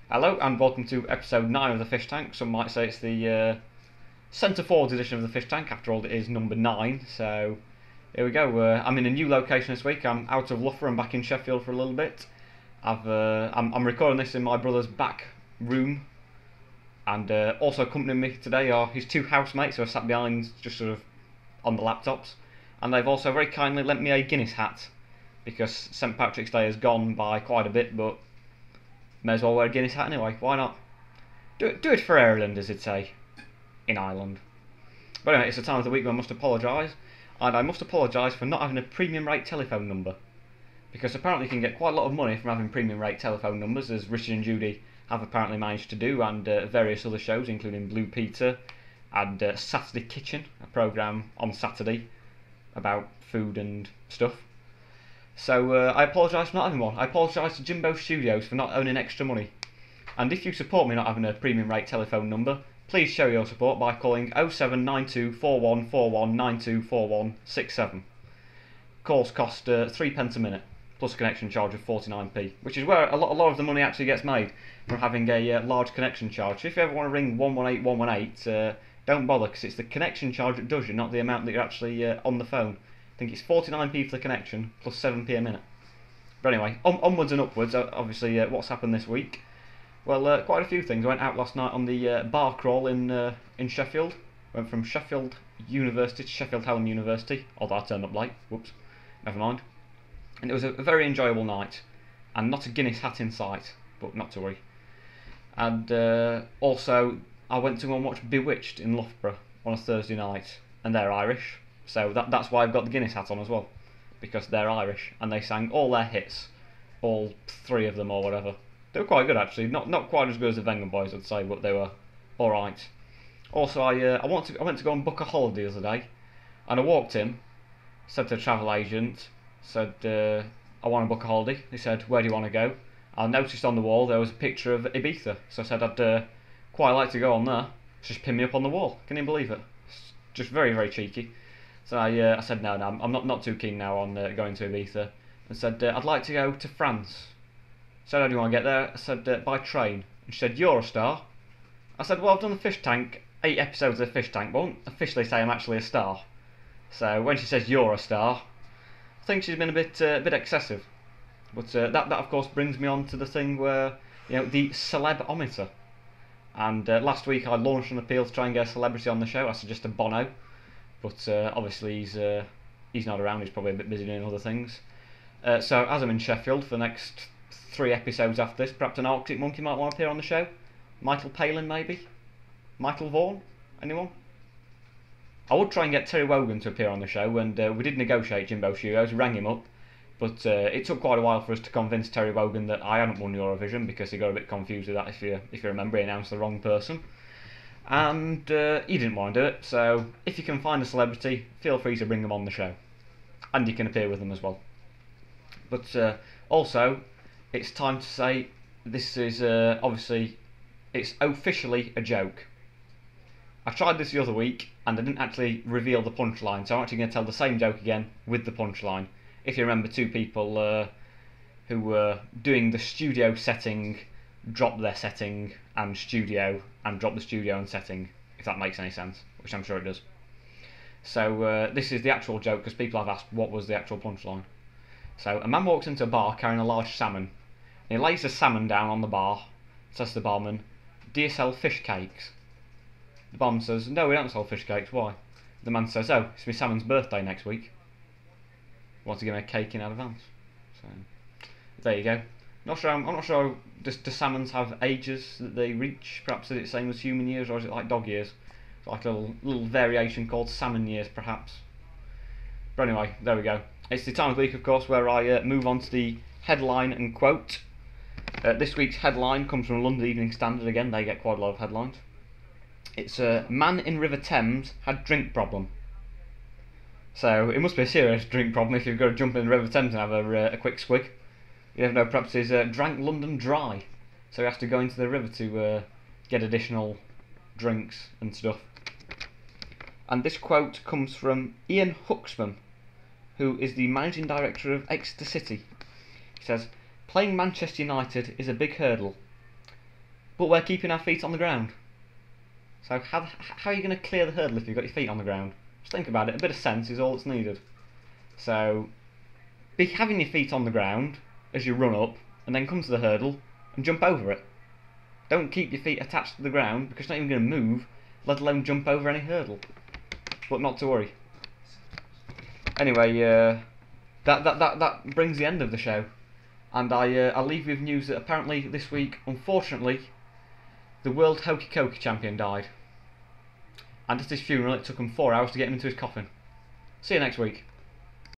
Hello and welcome to episode 9 of the Fish Tank. Some might say it's the centre forwards edition of the Fish Tank. After all, it is number 9. So here we go. I'm in a new location this week. I'm out of Loughborough and back in Sheffield for a little bit. I'm recording this in my brother's back room, and also accompanying me today are his two housemates who are sat behind, just sort of on the laptops, and they've also very kindly lent me a Guinness hat because St Patrick's Day has gone by quite a bit, but may as well wear a Guinness hat anyway. Why not? Do it for Ireland, as they'd say in Ireland. But anyway, it's the time of the week when I must apologise, and I must apologise for not having a premium rate telephone number, because apparently you can get quite a lot of money from having premium rate telephone numbers, as Richard and Judy have apparently managed to do, and various other shows, including Blue Peter and Saturday Kitchen, a programme on Saturday about food and stuff. So I apologise for not having one. I apologise to Jimbo Studios for not owning extra money. And if you support me not having a premium rate telephone number, please show your support by calling 0792 4141 924167. Calls cost 3p a minute, plus a connection charge of 49p, which is where a lot of the money actually gets made, from having a large connection charge. So if you ever want to ring 118 118, don't bother, because it's the connection charge that does you, not the amount that you're actually on the phone. I think it's 49p for the connection, plus 7p a minute. But anyway, onwards and upwards. Obviously, what's happened this week? Well, quite a few things. I went out last night on the bar crawl in Sheffield. Went from Sheffield University to Sheffield Hallam University, although I turned up late. Whoops, never mind. And it was a very enjoyable night, and not a Guinness hat in sight, but not to worry. And also, I went to go and watch Bewitched in Loughborough on a Thursday night, and they're Irish. So that's why I've got the Guinness hat on as well, because they're Irish, and they sang all their hits, all 3 of them or whatever. They were quite good actually, not quite as good as the Venga Boys I'd say, but they were alright. Also, I went to go and book a holiday the other day, and I walked in, said to the travel agent, said I want to book a holiday. He said, where do you want to go? I noticed on the wall there was a picture of Ibiza, so I said I'd quite like to go on there. It's just pinned me up on the wall. Can you believe it? It's just very, very cheeky. So I said no, I'm not too keen now on going to Ibiza, and said I'd like to go to France. Said, how do you want to get there? I said by train. And she said, you're a star. I said, well, I've done the Fish Tank, 8 episodes of the Fish Tank, but I won't officially say I'm actually a star. So when she says you're a star, I think she's been a bit excessive. But that of course brings me on to the thing where, the celeb-ometer. And last week I launched an appeal to try and get a celebrity on the show. I suggested Bono. But obviously he's not around, he's probably a bit busy doing other things. So as I'm in Sheffield for the next 3 episodes after this, perhaps an Arctic Monkey might want to appear on the show. Michael Palin maybe? Michael Vaughan? Anyone? I would try and get Terry Wogan to appear on the show, and we did negotiate Jimbo Studios, rang him up, but it took quite a while for us to convince Terry Wogan that I hadn't won Eurovision, because he got a bit confused with that, if you remember, he announced the wrong person. And he didn't want to do it, so if you can find a celebrity, feel free to bring them on the show, and you can appear with them as well. But also, it's time to say this is obviously, it's officially a joke. I tried this the other week and I didn't actually reveal the punchline, so I'm actually going to tell the same joke again with the punchline. If you remember, 2 people who were doing the studio setting drop their setting and studio, and drop the studio and setting, if that makes any sense, which I'm sure it does. So this is the actual joke, because people have asked what was the actual punchline. So a man walks into a bar carrying a large salmon, and he lays the salmon down on the bar, says to the barman, do you sell fish cakes? The barman says, no, we don't sell fish cakes, why? The man says, oh, it's my salmon's birthday next week. Want to give him a cake in advance. So there you go. I'm not sure. Do salmons have ages that they reach? Perhaps is it the same as human years, or is it like dog years? It's like a little variation called salmon years, perhaps. But anyway, there we go. It's the time of the week, of course, where I move on to the headline and quote. This week's headline comes from London Evening Standard again. They get quite a lot of headlines. It's man in River Thames had drink problem. So it must be a serious drink problem if you've got to jump in the River Thames and have a quick swig. You never know, perhaps he's drank London dry, so he has to go into the river to get additional drinks and stuff. And this quote comes from Ian Huxman, who is the managing director of Exeter City. He says, playing Manchester United is a big hurdle. but we're keeping our feet on the ground. So how are you going to clear the hurdle if you've got your feet on the ground? Just think about it. A bit of sense is all that's needed. So be having your feet on the ground as you run up, and then come to the hurdle and jump over it. Don't keep your feet attached to the ground because you're not even going to move, let alone jump over any hurdle. But not to worry. Anyway, that brings the end of the show, and I'll leave you with news that apparently this week, unfortunately, the World Hokey Cokey champion died. And at his funeral, it took him 4 hours to get him into his coffin. See you next week.